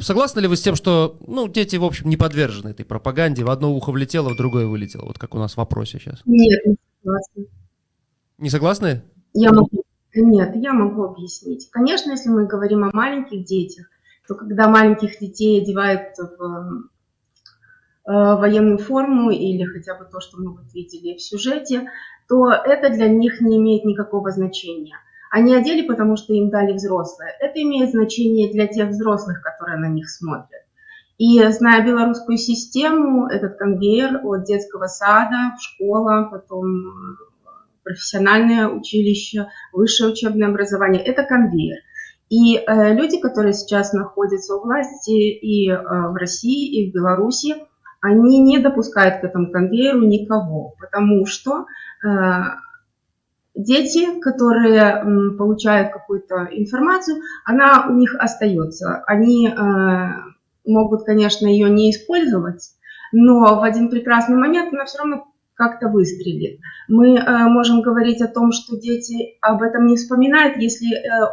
согласны ли вы с тем, что, ну, дети, в общем, не подвержены этой пропаганде, в одно ухо влетело, в другое вылетело, вот как у нас в вопросе сейчас? Нет, не согласна. Не согласны? Я могу, нет, я могу объяснить. Конечно, если мы говорим о маленьких детях, то когда маленьких детей одевают в военную форму или хотя бы то, что мы вот видели в сюжете, то это для них не имеет никакого значения. Они одели, потому что им дали взрослые. Это имеет значение для тех взрослых, которые на них смотрят. И зная белорусскую систему, этот конвейер от детского сада, школа, потом профессиональное училище, высшее учебное образование, это конвейер. И люди, которые сейчас находятся у власти и в России, и в Беларуси, они не допускают к этому конвейеру никого, потому что дети, которые получают какую-то информацию, она у них остается. Они могут, конечно, ее не использовать, но в один прекрасный момент она все равно как-то выстрелит. Мы можем говорить о том, что дети об этом не вспоминают, если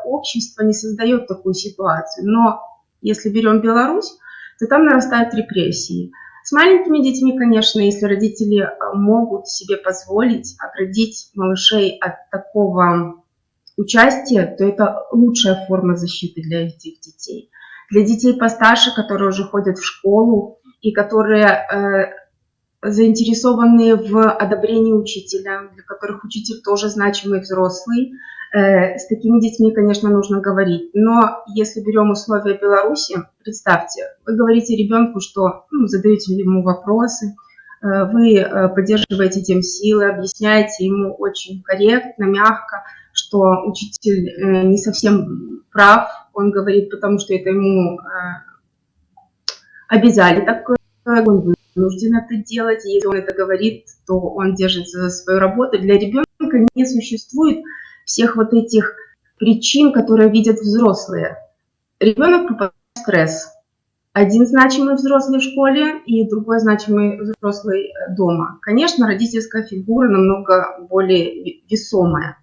общество не создает такую ситуацию. Но если берем Беларусь, то там нарастают репрессии. С маленькими детьми, конечно, если родители могут себе позволить оградить малышей от такого участия, то это лучшая форма защиты для этих детей. Для детей постарше, которые уже ходят в школу и которые заинтересованные в одобрении учителя, для которых учитель тоже значимый взрослый, с такими детьми, конечно, нужно говорить. Но если берем условия Беларуси, представьте, вы говорите ребенку, что задаете ему вопросы, вы поддерживаете тем силы, объясняете ему очень корректно, мягко, что учитель не совсем прав, он говорит, потому что это ему обязали такое, он вынужден это делать, и если он это говорит, то он держится за свою работу. Для ребенка не существует всех вот этих причин, которые видят взрослые. Ребенок попадает в стресс. Один значимый взрослый в школе и другой значимый взрослый дома. Конечно, родительская фигура намного более весомая.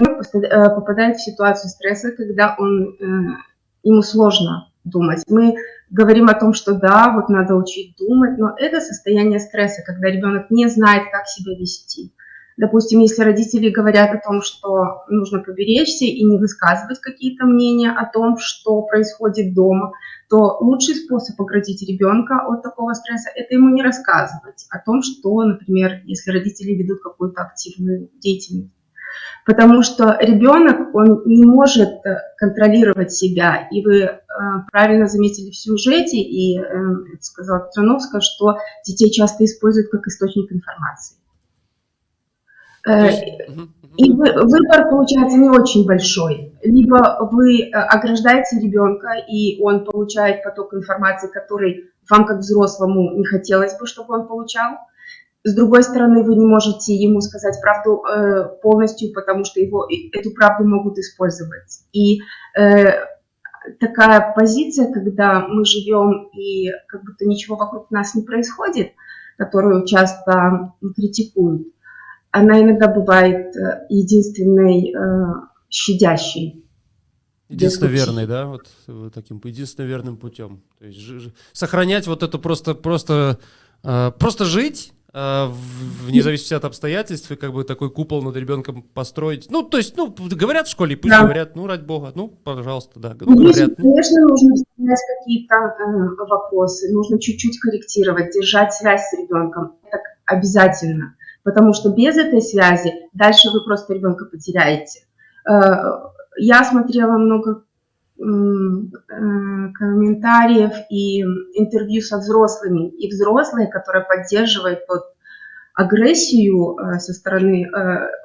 Ребенок попадает в ситуацию стресса, когда ему сложно думать. Мы говорим о том, что да, вот надо учить думать, но это состояние стресса, когда ребенок не знает, как себя вести. Допустим, если родители говорят о том, что нужно поберечься и не высказывать какие-то мнения о том, что происходит дома, то лучший способ оградить ребенка от такого стресса – это ему не рассказывать о том, что, например, если родители ведут какую-то активную деятельность. Потому что ребенок, он не может контролировать себя. И вы правильно заметили в сюжете, и это сказала Петрановская, что детей часто используют как источник информации. И выбор получается не очень большой. Либо вы ограждаете ребенка, и он получает поток информации, который вам как взрослому не хотелось бы, чтобы он получал. С другой стороны, вы не можете ему сказать правду полностью, потому что эту правду могут использовать. И такая позиция, когда мы живем и как будто ничего вокруг нас не происходит, которую часто критикуют, она иногда бывает единственной щадящей. Единственно верной, да, вот таким единственно верным путем. То есть сохранять вот это просто жить, вне зависимости от обстоятельств, и как бы такой купол над ребенком построить. Ну, то есть, говорят в школе, пусть говорят, ради бога, пожалуйста, да. Говорят. Конечно, нужно снять какие-то вопросы, нужно чуть-чуть корректировать, держать связь с ребенком. Это обязательно, потому что без этой связи дальше вы просто ребенка потеряете. Я смотрела много комментариев и интервью со взрослыми, и взрослые, которые поддерживают агрессию со стороны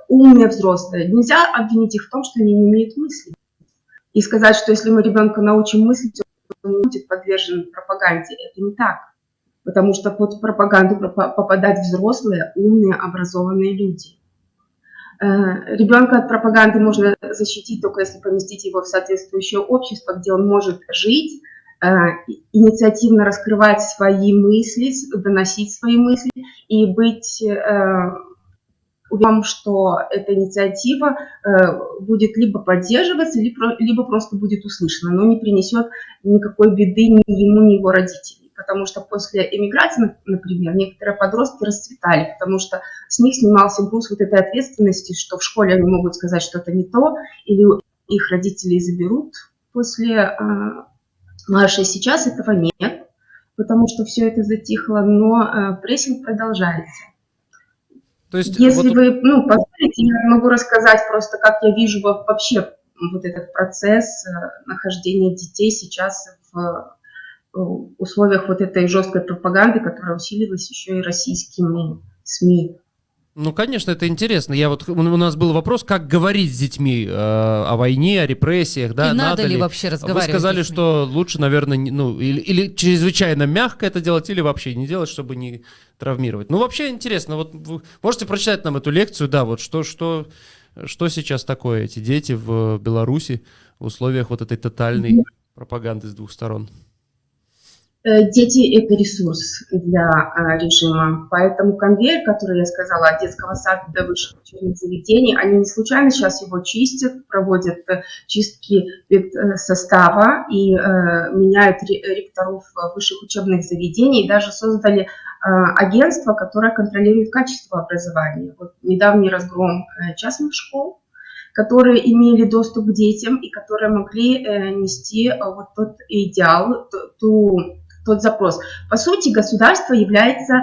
умные взрослые, нельзя обвинить их в том, что они не умеют мыслить. И сказать, что если мы ребенка научим мыслить, он не будет подвержен пропаганде. Это не так. Потому что под пропаганду попадают взрослые, умные, образованные люди. Ребенка от пропаганды можно защитить только если поместить его в соответствующее общество, где он может жить, инициативно раскрывать свои мысли, доносить свои мысли и быть Уверен, что эта инициатива будет либо поддерживаться, либо просто будет услышана, но не принесет никакой беды ни ему, ни его родителям. Потому что после эмиграции, например, некоторые подростки расцветали, потому что с них снимался груз вот этой ответственности, что в школе они могут сказать что-то не то, или их родители заберут после марша. Сейчас этого нет, потому что все это затихло, но прессинг продолжается. То есть Если вы позволите, я могу рассказать просто, как я вижу вообще вот этот процесс нахождения детей сейчас в условиях вот этой жесткой пропаганды, которая усиливалась еще и российскими СМИ. Ну, конечно, это интересно. У нас был вопрос, как говорить с детьми о войне, о репрессиях, да, и надо ли вообще разговаривать? Вы сказали, что лучше, наверное, или чрезвычайно мягко это делать, или вообще не делать, чтобы не травмировать. Ну, вообще интересно. Вот вы можете прочитать нам эту лекцию, да, вот что сейчас такое эти дети в Беларуси в условиях вот этой тотальной пропаганды с двух сторон? Дети – это ресурс для режима, поэтому конвейер, который я сказала, от детского сада до высших учебных заведений, они не случайно сейчас его чистят, проводят чистки состава и меняют ректоров высших учебных заведений, и даже создали агентство, которое контролирует качество образования. Вот недавний разгром частных школ, которые имели доступ к детям и которые могли нести вот тот идеал, тот запрос. По сути, государство является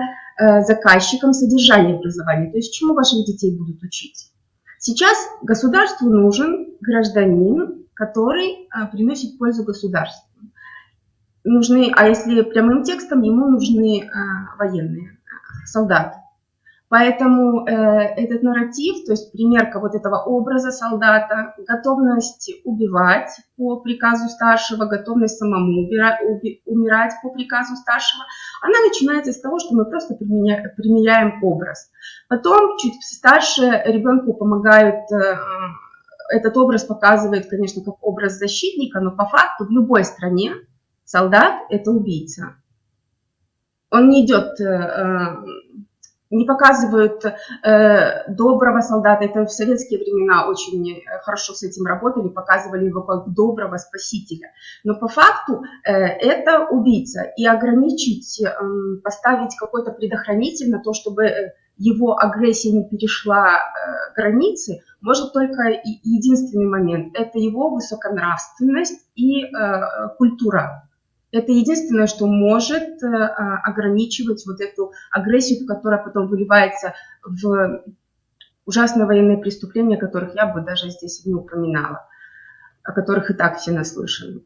заказчиком содержания образования, то есть чему ваших детей будут учить. Сейчас государству нужен гражданин, который приносит пользу государству. А если прямым текстом, ему нужны военные, солдаты. Поэтому этот нарратив, то есть примерка вот этого образа солдата, готовность убивать по приказу старшего, готовность самому умирать по приказу старшего, она начинается с того, что мы просто примеряем образ. Потом, чуть старше, ребенку помогают, этот образ показывает, конечно, как образ защитника, но по факту в любой стране солдат – это убийца. Он не идет... Не показывают доброго солдата. Это в советские времена очень хорошо с этим работали, показывали его как доброго спасителя. Но по факту это убийца. И ограничить, поставить какой-то предохранитель на то, чтобы его агрессия не перешла границы, может только единственный момент. Это его высоконравственность и культура. Это единственное, что может ограничивать вот эту агрессию, которая потом выливается в ужасные военные преступления, которых я бы даже здесь не упоминала, о которых и так все наслышаны.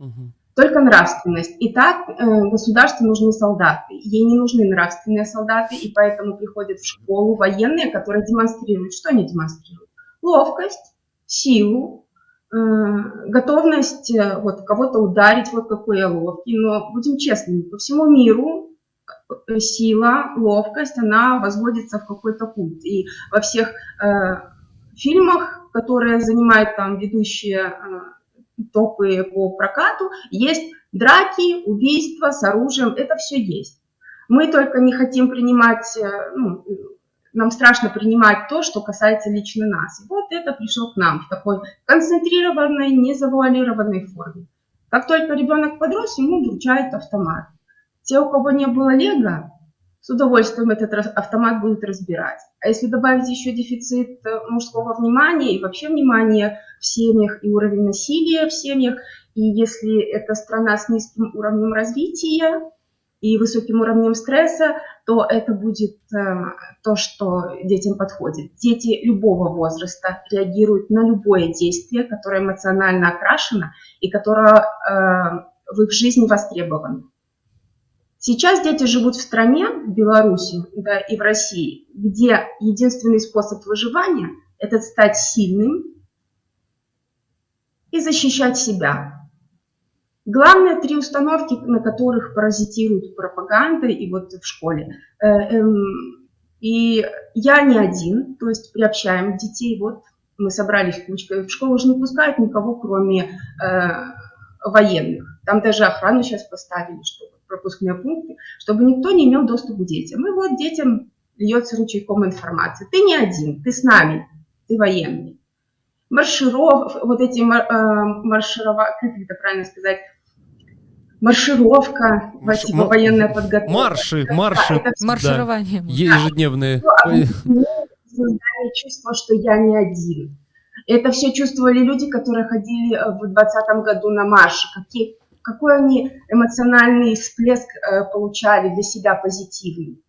Только нравственность. Итак, государству нужны солдаты. Ей не нужны нравственные солдаты, и поэтому приходят в школу военные, которые демонстрируют. Что они демонстрируют? Ловкость, силу, готовность вот кого-то ударить, вот какой я ловкий. Но будем честными, по всему миру сила, ловкость, она возводится в какой-то культ. И во всех фильмах, которые занимают там ведущие топы по прокату, есть драки, убийства с оружием, это все есть. Мы только не хотим принимать, нам страшно принимать то, что касается лично нас. И вот это пришло к нам в такой концентрированной, незавуалированной форме. Как только ребенок подрос, ему вручают автомат. Те, у кого не было лего, с удовольствием этот автомат будут разбирать. А если добавить еще дефицит мужского внимания и вообще внимания в семьях и уровень насилия в семьях, и если это страна с низким уровнем развития и высоким уровнем стресса, то это будет то, что детям подходит. Дети любого возраста реагируют на любое действие, которое эмоционально окрашено и которое в их жизни востребовано. Сейчас дети живут в стране, в Беларуси, да, и в России, где единственный способ выживания – это стать сильным и защищать себя. Главные три установки, на которых паразитирует пропаганда и вот в школе. И я не один, то есть приобщаем детей, вот мы собрались кучкой, в школу уже не пускают никого, кроме военных. Там даже охрану сейчас поставили, чтобы пропускные пункты, чтобы никто не имел доступ к детям. И вот детям льется ручейком информация. Ты не один, ты с нами, ты военный. Вот эти как это правильно сказать, маршировка, типа военная подготовка. Марши, марширование. Да, ежедневные. Создание чувства, что я не один. Это все чувствовали люди, которые ходили в 2020 году на марш. Какой они эмоциональный всплеск получали для себя позитивный.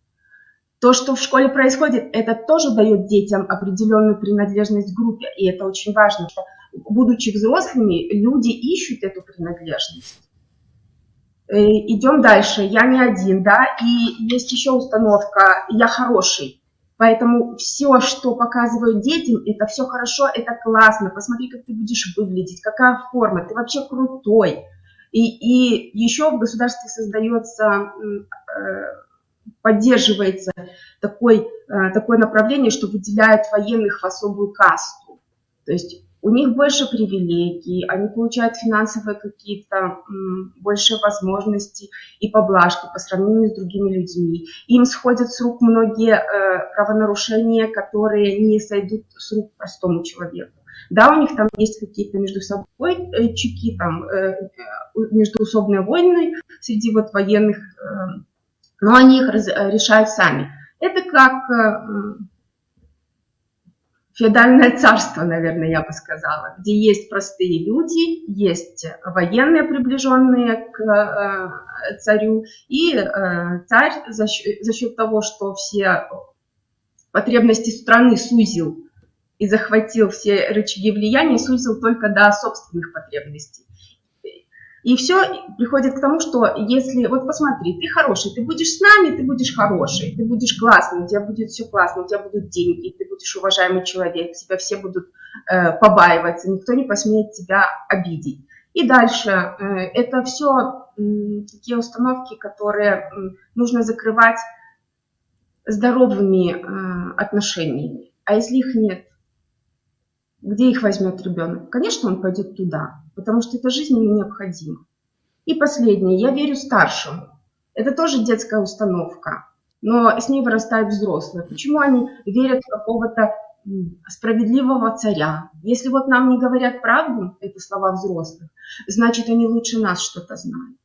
То, что в школе происходит, это тоже дает детям определенную принадлежность к группе. И это очень важно, что, будучи взрослыми, люди ищут эту принадлежность. Идем дальше. Я не один, да, и есть еще установка «я хороший». Поэтому все, что показывают детям, это все хорошо, это классно. Посмотри, как ты будешь выглядеть, какая форма, ты вообще крутой. И еще в государстве создается, поддерживается такое направление, что выделяют военных в особую касту. То есть у них больше привилегий, они получают финансовые какие-то больше возможности и поблажки по сравнению с другими людьми. Им сходят с рук многие правонарушения, которые не сойдут с рук простому человеку. Да, у них там есть какие-то между собой чеки, там междуусобные войны среди вот военных, но они их решают сами. Это как феодальное царство, наверное, я бы сказала, где есть простые люди, есть военные, приближенные к царю, и царь за счет того, что все потребности страны сузил и захватил все рычаги влияния, сузил только до собственных потребностей. И все приходит к тому, что если, вот посмотри, ты хороший, ты будешь с нами, ты будешь хороший, ты будешь классный, у тебя будет все классно, у тебя будут деньги, ты будешь уважаемый человек, тебя все будут побаиваться, никто не посмеет тебя обидеть. И дальше это все такие установки, которые нужно закрывать здоровыми отношениями. А если их нет, где их возьмет ребенок? Конечно, он пойдет туда, потому что это жизненно необходимо. И последнее. Я верю старшим. Это тоже детская установка, но с ней вырастают взрослые. Почему они верят в какого-то справедливого царя? Если вот нам не говорят правду, это слова взрослых, значит, они лучше нас что-то знают.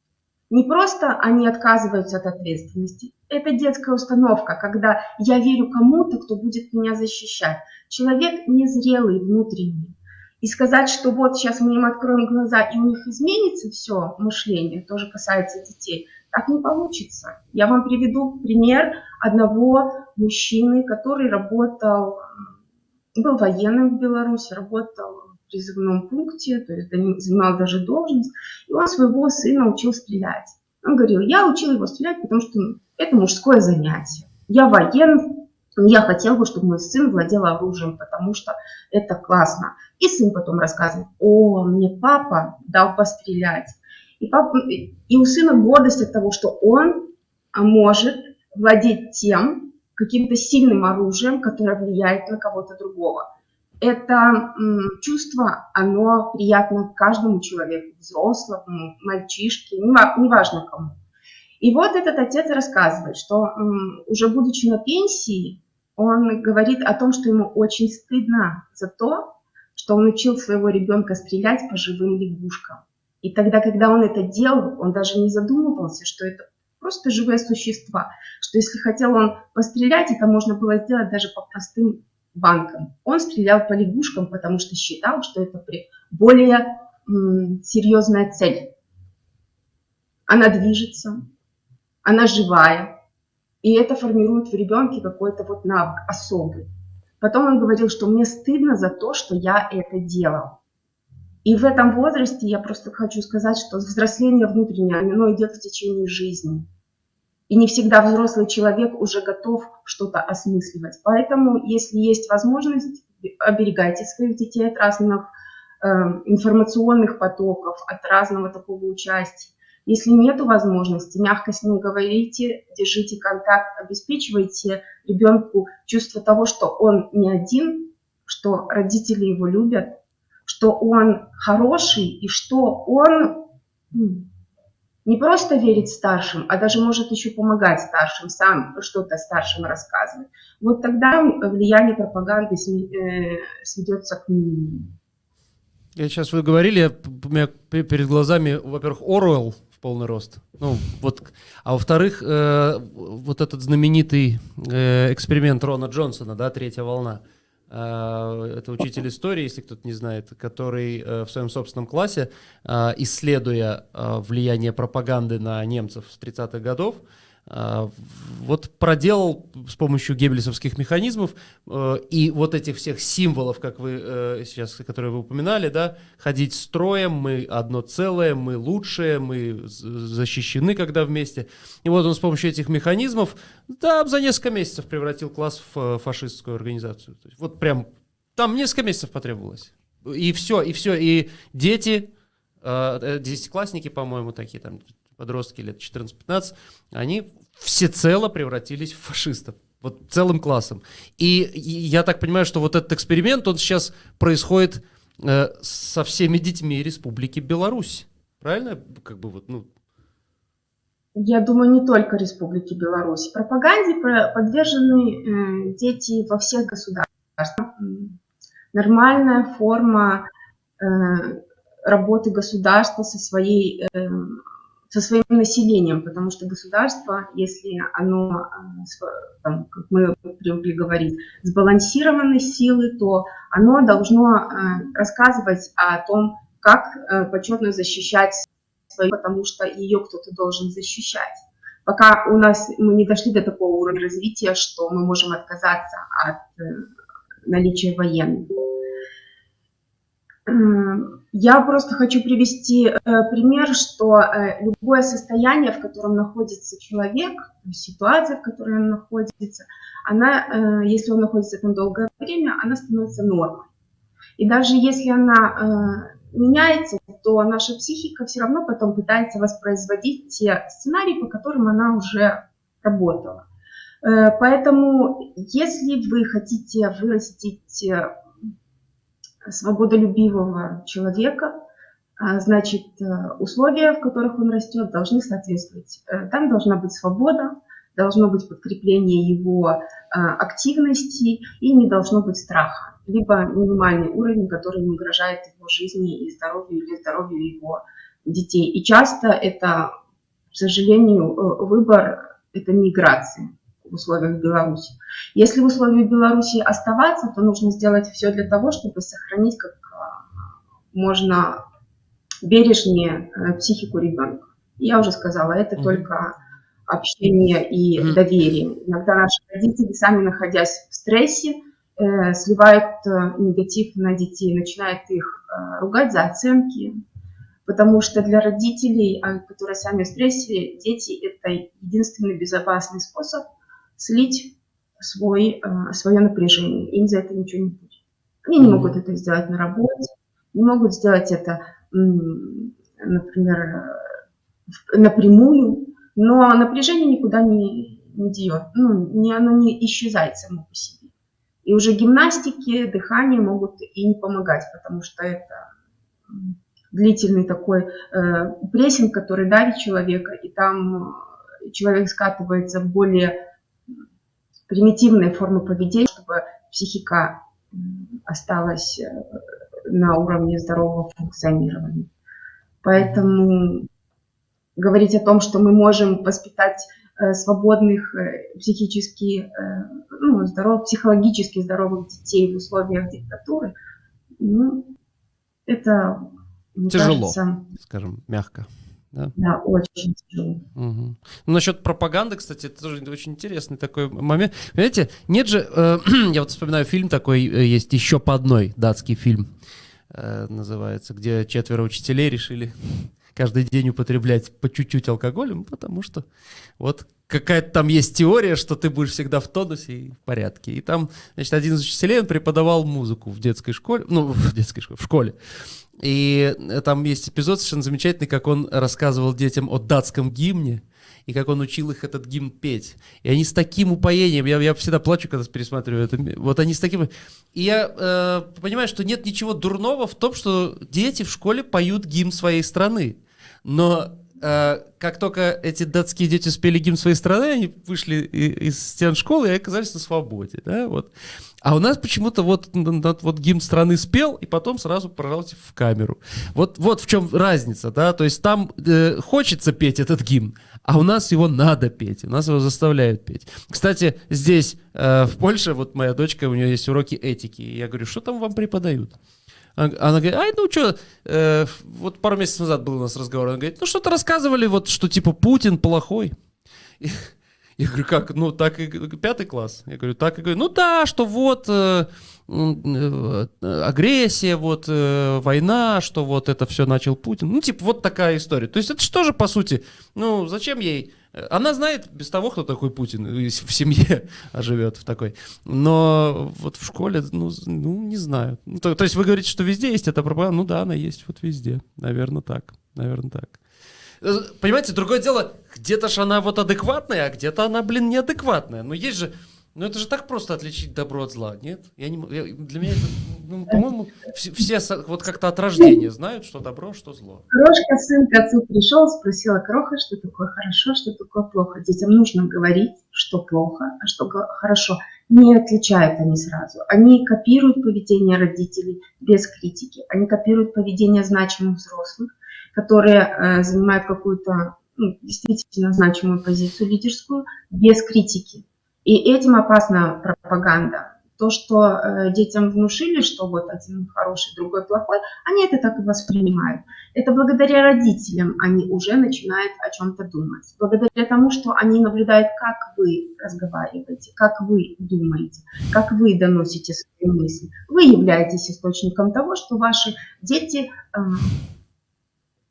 Не просто они отказываются от ответственности. Это детская установка, когда я верю кому-то, кто будет меня защищать. Человек незрелый внутренний. И сказать, что вот сейчас мы им откроем глаза, и у них изменится все мышление, тоже касается детей, так не получится. Я вам приведу пример одного мужчины, который работал, был военным в Беларуси, работал в призывном пункте, то есть занимал даже должность, и он своего сына учил стрелять. Он говорил, я учил его стрелять, потому что это мужское занятие. Я военный, я хотел бы, чтобы мой сын владел оружием, потому что это классно. И сын потом рассказывает, мне папа дал пострелять. И у сына гордость от того, что он может владеть тем, каким-то сильным оружием, которое влияет на кого-то другого. Это чувство, оно приятно каждому человеку, взрослому, мальчишке, неважно кому. И вот этот отец рассказывает, что уже будучи на пенсии, он говорит о том, что ему очень стыдно за то, что он учил своего ребенка стрелять по живым лягушкам. И тогда, когда он это делал, он даже не задумывался, что это просто живые существа, что если хотел он пострелять, это можно было сделать даже по простым банкам. Он стрелял по лягушкам, потому что считал, что это более серьезная цель. Она движется, она живая, и это формирует в ребенке какой-то вот навык особый. Потом он говорил, что мне стыдно за то, что я это делал. И в этом возрасте я просто хочу сказать, что взросление внутреннее, оно идет в течение жизни. И не всегда взрослый человек уже готов что-то осмысливать. Поэтому, если есть возможность, оберегайте своих детей от разных информационных потоков, от разного такого участия. Если нет возможности, мягко с ним говорите, держите контакт, обеспечивайте ребенку чувство того, что он не один, что родители его любят, что он хороший и что он Не просто верить старшим, а даже может еще помогать старшим, сам что-то старшим рассказывать. Вот тогда влияние пропаганды сведется к минимуму. Сейчас вы говорили, у меня перед глазами, во-первых, Оруэлл в полный рост. Ну, вот, а во-вторых, вот этот знаменитый эксперимент Рона Джонсона, да, «Третья волна». Это учитель истории, если кто-то не знает, который в своем собственном классе, исследуя влияние пропаганды на немцев с 30-х годов, вот проделал с помощью геббельсовских механизмов и вот этих всех символов, как вы сейчас, которые вы упоминали, да, ходить строем, мы одно целое, мы лучшие, мы защищены, когда вместе. И вот он с помощью этих механизмов, да, за несколько месяцев превратил класс в фашистскую организацию. То есть вот прям там несколько месяцев потребовалось. И все, и дети, десятиклассники, по-моему, такие там, подростки лет 14-15, они всецело превратились в фашистов. Вот целым классом. И я так понимаю, что вот этот эксперимент, он сейчас происходит со всеми детьми Республики Беларусь. Правильно? Как бы вот, ну... Я думаю, не только Республики Беларусь. Пропаганде подвержены дети во всех государствах. Нормальная форма работы государства со своим населением, потому что государство, если оно, там, как мы привыкли говорить, сбалансированной силы, то оно должно рассказывать о том, как почетно защищать свою, потому что ее кто-то должен защищать. Пока мы не дошли до такого уровня развития, что мы можем отказаться от наличия военных. Я просто хочу привести пример, что любое состояние, в котором находится человек, ситуация, в которой он находится, она, если он находится там долгое время, она становится нормой. И даже если она меняется, то наша психика все равно потом пытается воспроизводить те сценарии, по которым она уже работала. Поэтому, если вы хотите вырастить свободолюбивого человека, значит, условия, в которых он растет, должны соответствовать. Там должна быть свобода, должно быть подкрепление его активности и не должно быть страха, либо минимальный уровень, который не угрожает его жизни и здоровью или здоровью его детей. И часто это, к сожалению, выбор – это миграция в условиях Беларуси. Если в условиях Беларуси оставаться, то нужно сделать все для того, чтобы сохранить как можно бережнее психику ребенка. Я уже сказала, это только общение и доверие. Иногда наши родители, сами находясь в стрессе, сливают негатив на детей, начинают их ругать за оценки, потому что для родителей, которые сами в стрессе, дети – это единственный безопасный способ слить свое напряжение. Им за это ничего не будет. Они не могут это сделать на работе, не могут сделать это, например, напрямую, но напряжение никуда не идет, оно не исчезает само по себе. И уже гимнастики, дыхание могут и не помогать, потому что это длительный такой прессинг, который давит человека, и там человек скатывается в более примитивные формы поведения, чтобы психика осталась на уровне здорового функционирования. Поэтому говорить о том, что мы можем воспитать свободных, психически, психологически здоровых детей в условиях диктатуры, это, мне тяжело, кажется, скажем, мягко. Да? Да, очень тяжело. Угу. Ну, насчет пропаганды, кстати, это тоже очень интересный такой момент. Понимаете, нет же, я вот вспоминаю фильм такой, есть «Еще по одной», датский фильм называется, где 4 учителей решили каждый день употреблять по чуть-чуть алкоголя, потому что вот какая-то там есть теория, что ты будешь всегда в тонусе и в порядке. И там, значит, один из учителей, он преподавал музыку в детской школе, в школе. И там есть эпизод совершенно замечательный, как он рассказывал детям о датском гимне, и как он учил их этот гимн петь. И они с таким упоением, я всегда плачу, когда пересматриваю это, вот они с таким... И я понимаю, что нет ничего дурного в том, что дети в школе поют гимн своей страны. Но как только эти датские дети спели гимн своей страны, они вышли из стен школы и оказались на свободе, да, вот. А у нас почему-то вот гимн страны спел, и потом сразу пожалуйста в камеру. Вот в чем разница, да, то есть там хочется петь этот гимн, а у нас его надо петь, у нас его заставляют петь. Кстати, здесь, в Польше, вот моя дочка, у нее есть уроки этики, и я говорю, что там вам преподают? Она говорит, ну что, вот пару месяцев назад был у нас разговор, она говорит, ну что-то рассказывали, вот что типа Путин плохой. Я говорю, как? Ну, так и 5 класс. Я говорю, так и говорю. Ну да, что вот агрессия, вот война, что вот это все начал Путин. Ну, типа, вот такая история. То есть это что же, по сути, ну, зачем ей... Она знает без того, кто такой Путин, в семье живет в такой. Но вот в школе, ну не знаю. То есть вы говорите, что везде есть эта пропаганда? Ну да, она есть вот везде. Наверное, так. Понимаете, другое дело, где-то же она вот адекватная, а где-то она, неадекватная. Но есть же, ну это же так просто отличить добро от зла, нет? Для меня это, ну, по-моему, все вот как-то от рождения знают, что добро, что зло. Крошка, сын к отцу пришел, спросила кроха, что такое хорошо, что такое плохо. Детям нужно говорить, что плохо, а что хорошо. Не отличают они сразу. Они копируют поведение родителей без критики. Они копируют поведение значимых взрослых, которые занимают какую-то действительно значимую позицию лидерскую, без критики. И этим опасна пропаганда. То, что детям внушили, что вот один хороший, другой плохой, они это так и воспринимают. Это благодаря родителям они уже начинают о чем-то думать. Благодаря тому, что они наблюдают, как вы разговариваете, как вы думаете, как вы доносите свои мысли. Вы являетесь источником того, что ваши дети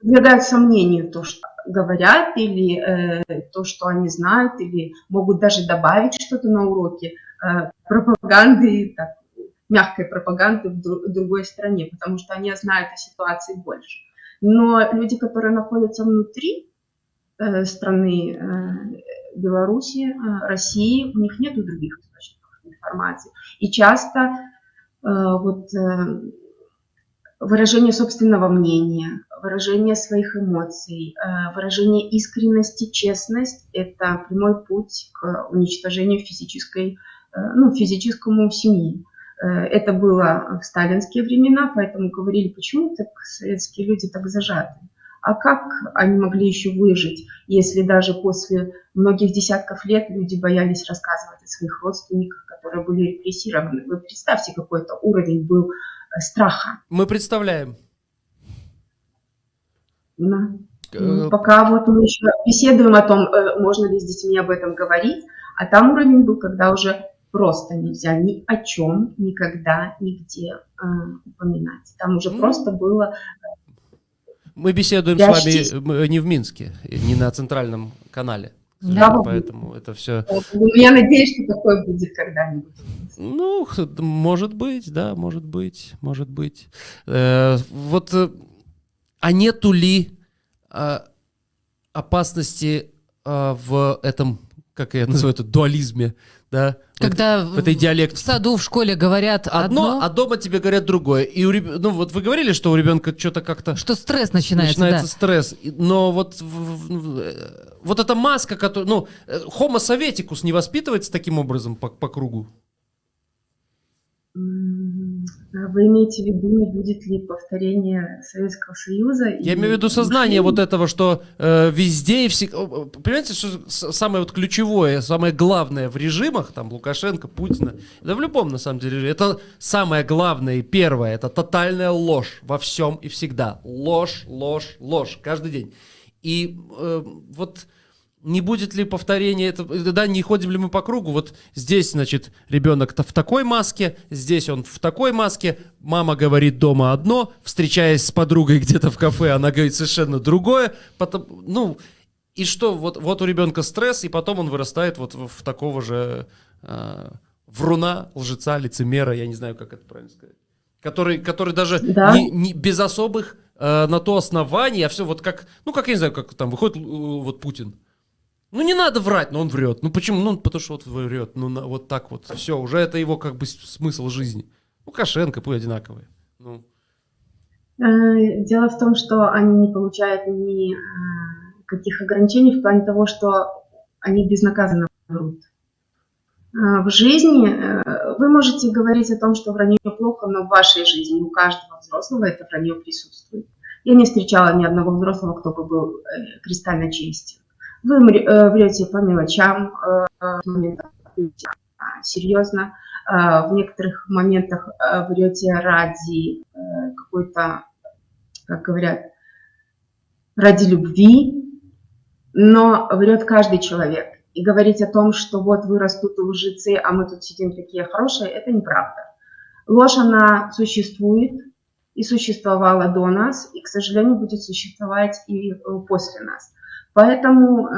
подвергают сомнению то, что говорят, или то, что они знают, или могут даже добавить что-то на уроке пропаганды, так, мягкой пропаганды в другой стране, потому что они знают о ситуации больше. Но люди, которые находятся внутри страны Беларуси, России, у них нет других источников информации. И часто выражение собственного мнения, выражение своих эмоций, выражение искренности, честность – это прямой путь к уничтожению физическому семьи. Это было в сталинские времена, поэтому говорили, почему так советские люди так зажаты. А как они могли еще выжить, если даже после многих десятков лет люди боялись рассказывать о своих родственниках, которые были репрессированы? Вы представьте, какой-то уровень был страха. Мы представляем. Да. Пока вот мы еще беседуем о том, можно ли с детьми об этом говорить, а там уровень был, когда уже просто нельзя ни о чем, никогда, нигде упоминать. Там уже просто было... Мы беседуем с вами не в Минске, не на центральном канале. Да, поэтому это все... Я надеюсь, что такое будет когда-нибудь. Ну, может быть, да, может быть. А нету ли опасности в этом, как я называю это, дуализме, да? Когда в этой диалекте. В саду, в школе говорят одно, а дома тебе говорят другое. И ну вот вы говорили, что у ребенка что-то как-то... Что стресс начинается, да. Стресс. Но вот эта маска, которая... Ну, Homo советикус не воспитывается таким образом по кругу? Вы имеете в виду, не будет ли повторение Советского Союза? Я имею в виду сознание вот этого, что везде и всегда... Понимаете, что самое вот ключевое, самое главное в режимах, там, Лукашенко, Путина, да в любом, на самом деле, это самое главное и первое, это тотальная ложь во всем и всегда. Ложь, каждый день. И вот... Не будет ли повторения, да, не ходим ли мы по кругу, вот здесь, значит, ребенок в такой маске, здесь он в такой маске, мама говорит дома одно, встречаясь с подругой где-то в кафе, она говорит совершенно другое, потом, ну, и что, вот у ребенка стресс, и потом он вырастает вот в такого же вруна, лжеца, лицемера, я не знаю, как это правильно сказать, который даже не без особых на то оснований, а все вот как, ну, как я не знаю, как там выходит вот Путин. Ну, не надо врать, но он врет. Ну, почему? Ну, потому что вот врет. Ну, вот так вот. Все, уже это его как бы смысл жизни. Лукашенко, пусть одинаковые. Ну. Дело в том, что они не получают ни каких ограничений в плане того, что они безнаказанно врут. В жизни вы можете говорить о том, что вранье плохо, но в вашей жизни у каждого взрослого это вранье присутствует. Я не встречала ни одного взрослого, кто бы был кристально честен. Вы врете по мелочам, в моментах врете серьезно, в некоторых моментах врете ради какой-то, как говорят, ради любви, но врет каждый человек. И говорить о том, что вот вы растут лжецы, а мы тут сидим такие хорошие, это неправда. Ложь, она существует и существовала до нас, и, к сожалению, будет существовать и после нас. Поэтому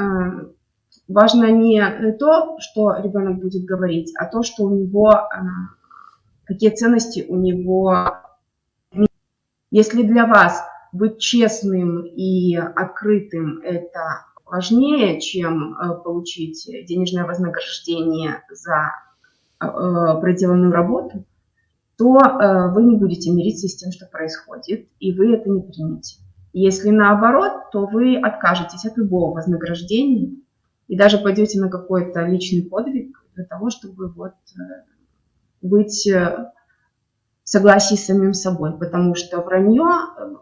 важно не то, что ребенок будет говорить, а то, что у него, какие ценности у него. Если для вас быть честным и открытым – это важнее, чем получить денежное вознаграждение за проделанную работу, то вы не будете мириться с тем, что происходит, и вы это не примете. Если наоборот, то вы откажетесь от любого вознаграждения и даже пойдете на какой-то личный подвиг для того, чтобы вот быть в согласии с самим собой. Потому что вранье,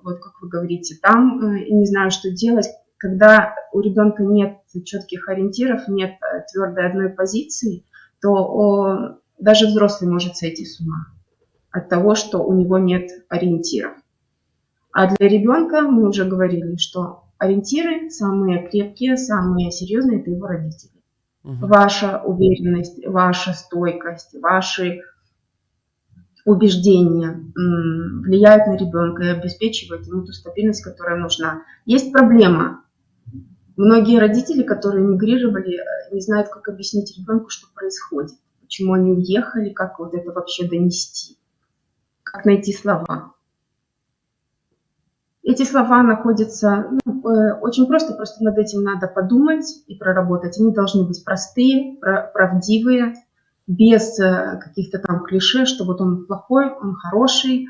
вот как вы говорите, там не знаю, что делать, когда у ребенка нет четких ориентиров, нет твердой одной позиции, то даже взрослый может сойти с ума от того, что у него нет ориентиров. А для ребенка мы уже говорили, что ориентиры самые крепкие, самые серьезные – это его родители. Ваша уверенность, ваша стойкость, ваши убеждения влияют на ребенка и обеспечивают ему ту стабильность, которая нужна. Есть проблема. Многие родители, которые эмигрировали, не знают, как объяснить ребенку, что происходит, почему они уехали, как вот это вообще донести, как найти слова. Эти слова находятся очень просто над этим надо подумать и проработать. Они должны быть простые, правдивые, без каких-то там клише, что вот он плохой, он хороший.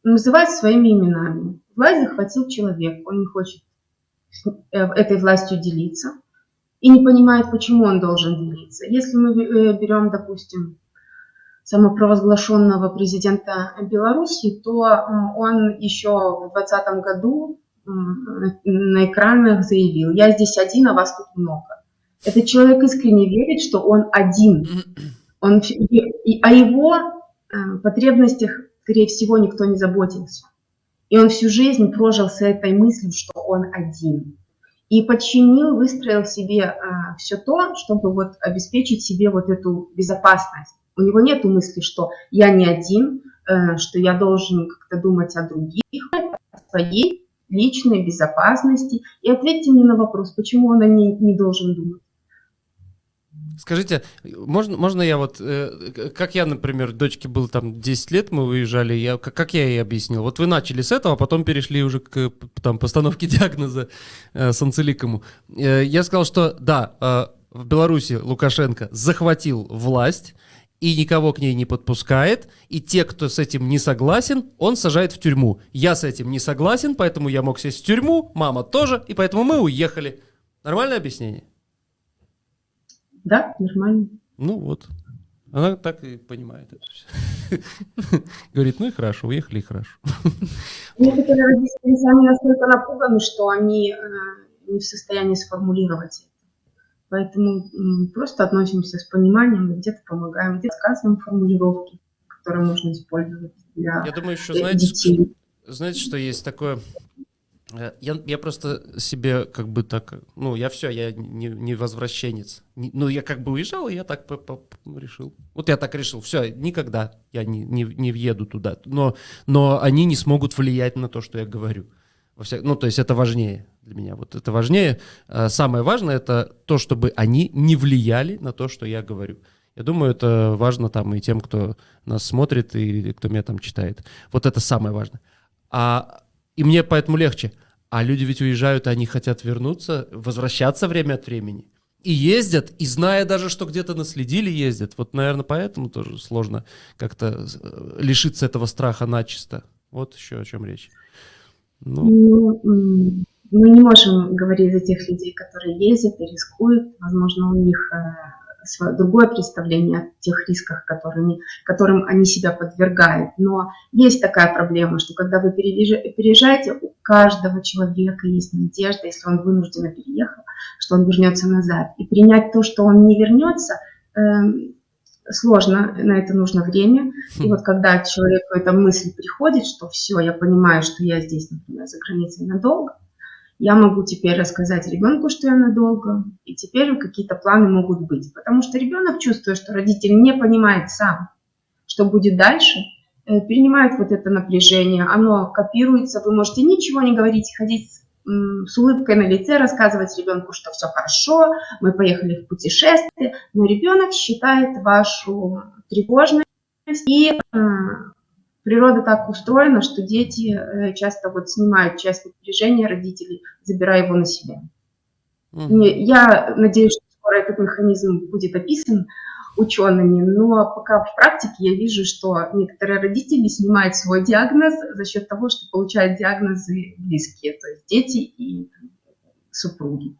Называть своими именами. Власть захватил человек, он не хочет этой властью делиться и не понимает, почему он должен делиться. Если мы берем, допустим, самопровозглашенного президента Беларуси, то он еще в 2020 году на экранах заявил: «Я здесь один, а вас тут много». Этот человек искренне верит, что он один. О его потребностях, скорее всего, никто не заботился. И он всю жизнь прожил с этой мыслью, что он один. И подчинил, выстроил себе все то, чтобы вот обеспечить себе вот эту безопасность. У него нет мысли, что я не один, что я должен как-то думать о других, о своей личной безопасности. И ответьте мне на вопрос, почему он о ней не должен думать. Скажите, можно я вот, как я, например, дочке было там 10 лет, мы выезжали, как я ей объяснил? Вот вы начали с этого, а потом перешли уже к там, постановке диагноза Санцеликому. Я сказал, что да, в Беларуси Лукашенко захватил власть и никого к ней не подпускает, и те, кто с этим не согласен, он сажает в тюрьму. Я с этим не согласен, поэтому я мог сесть в тюрьму, мама тоже, и поэтому мы уехали. Нормальное объяснение? Да, нормально. Ну вот. Она так и понимает это все. Говорит, ну и хорошо, уехали и хорошо. Некоторые родители сами настолько напуганы, что они не в состоянии сформулировать это. Поэтому просто относимся с пониманием, где-то помогаем, где-то сказываем формулировки, которые можно использовать для детей. Я думаю, еще знаете, что есть такое... Я просто себе как бы так, я не возвращенец. Я как бы уезжал, и я так решил. Вот я так решил, все, никогда я не въеду туда. Но они не смогут влиять на то, что я говорю. То есть это важнее для меня. Вот это важнее. Самое важное — это то, чтобы они не влияли на то, что я говорю. Я думаю, это важно там и тем, кто нас смотрит, и кто меня там читает. Вот это самое важное. И мне поэтому легче. А люди ведь уезжают, они хотят вернуться, возвращаться время от времени. И ездят, и зная даже, что где-то наследили, ездят. Вот, наверное, поэтому тоже сложно как-то лишиться этого страха начисто. Вот еще о чем речь. Мы не можем говорить за тех людей, которые ездят и рискуют. Возможно, у них другое представление о тех рисках, которым они себя подвергают. Но есть такая проблема, что когда вы переезжаете, у каждого человека есть надежда, если он вынужденно переехал, что он вернется назад. И принять то, что он не вернется, сложно, на это нужно время. И вот когда человеку эта мысль приходит, что все, я понимаю, что я здесь, например, за границей надолго, я могу теперь рассказать ребенку, что я надолго, и теперь какие-то планы могут быть. Потому что ребенок, чувствуя, что родитель не понимает сам, что будет дальше, перенимает вот это напряжение, оно копируется, вы можете ничего не говорить, ходить с улыбкой на лице, рассказывать ребенку, что все хорошо, мы поехали в путешествие, но ребенок считает вашу тревожность, и природа так устроена, что дети часто вот снимают часть напряжения родителей, забирая его на себя. Я надеюсь, что скоро этот механизм будет описан учеными, но пока в практике я вижу, что некоторые родители снимают свой диагноз за счет того, что получают диагнозы близкие, то есть дети и супруги.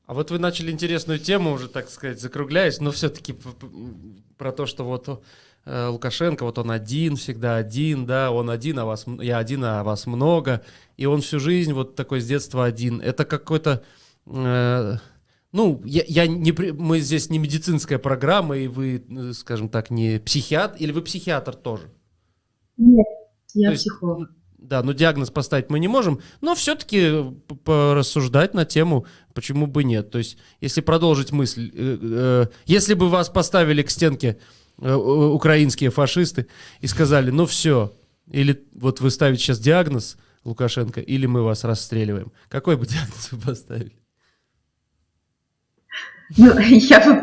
А вот вы начали интересную тему уже, так сказать, закругляясь, но все-таки про то, что вот Лукашенко, вот он один, всегда один, да, он один, я один, а вас много, и он всю жизнь вот такой с детства один. Это какой-то... мы здесь не медицинская программа, и вы, скажем так, не психиатр, или вы психиатр тоже? Нет, я психолог. Да, но диагноз поставить мы не можем, но все-таки порассуждать на тему, почему бы нет. То есть, если продолжить мысль, если бы вас поставили к стенке украинские фашисты и сказали, ну все, или вот вы ставите сейчас диагноз Лукашенко, или мы вас расстреливаем, какой бы диагноз вы поставили? Ну, я бы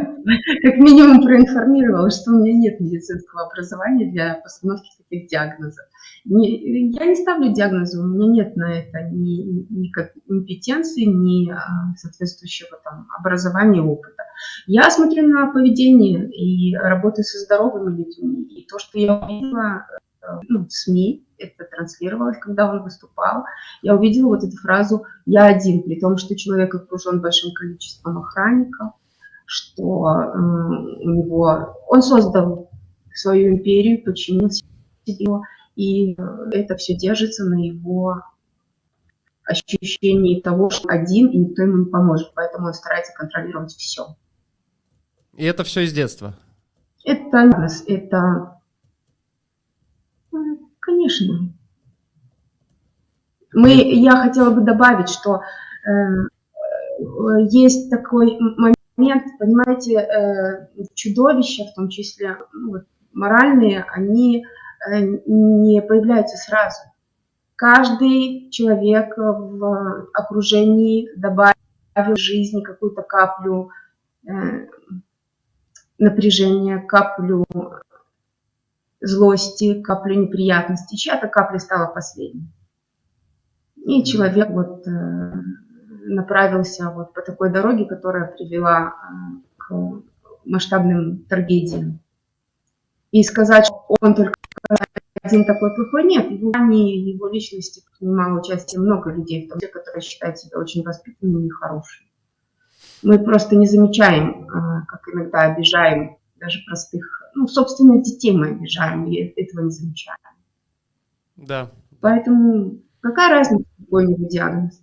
как минимум проинформировала, что у меня нет медицинского образования для постановки таких диагнозов. Я не ставлю диагнозы, у меня нет на это ни компетенции, ни соответствующего там образования, опыта. Я смотрю на поведение и работаю со здоровыми людьми. И то, что я увидела в СМИ, это транслировалось, когда он выступал, я увидела вот эту фразу «я один», при том, что человек окружен большим количеством охранников, что он создал свою империю, подчинил себе, и это все держится на его ощущении того, что один, и никто ему не поможет, поэтому он старается контролировать все. И это все из детства? Это конечно. Я хотела бы добавить, что есть такой момент, понимаете, чудовища, в том числе моральные, они не появляются сразу. Каждый человек в окружении добавил в жизни какую-то каплю напряжения, каплю злости, каплю неприятности. Чья-то капля стала последней. И человек направился по такой дороге, которая привела к масштабным трагедиям. И сказать, что он только один такой плохой, нет. В его личности принимало участие много людей, в том числе, которые считают себя очень воспитанными и хорошими. Мы просто не замечаем, как иногда обижаем даже простых, собственно, детей мы обижаем, и этого не замечаем. Да. Поэтому какая разница, какой-нибудь диагноз?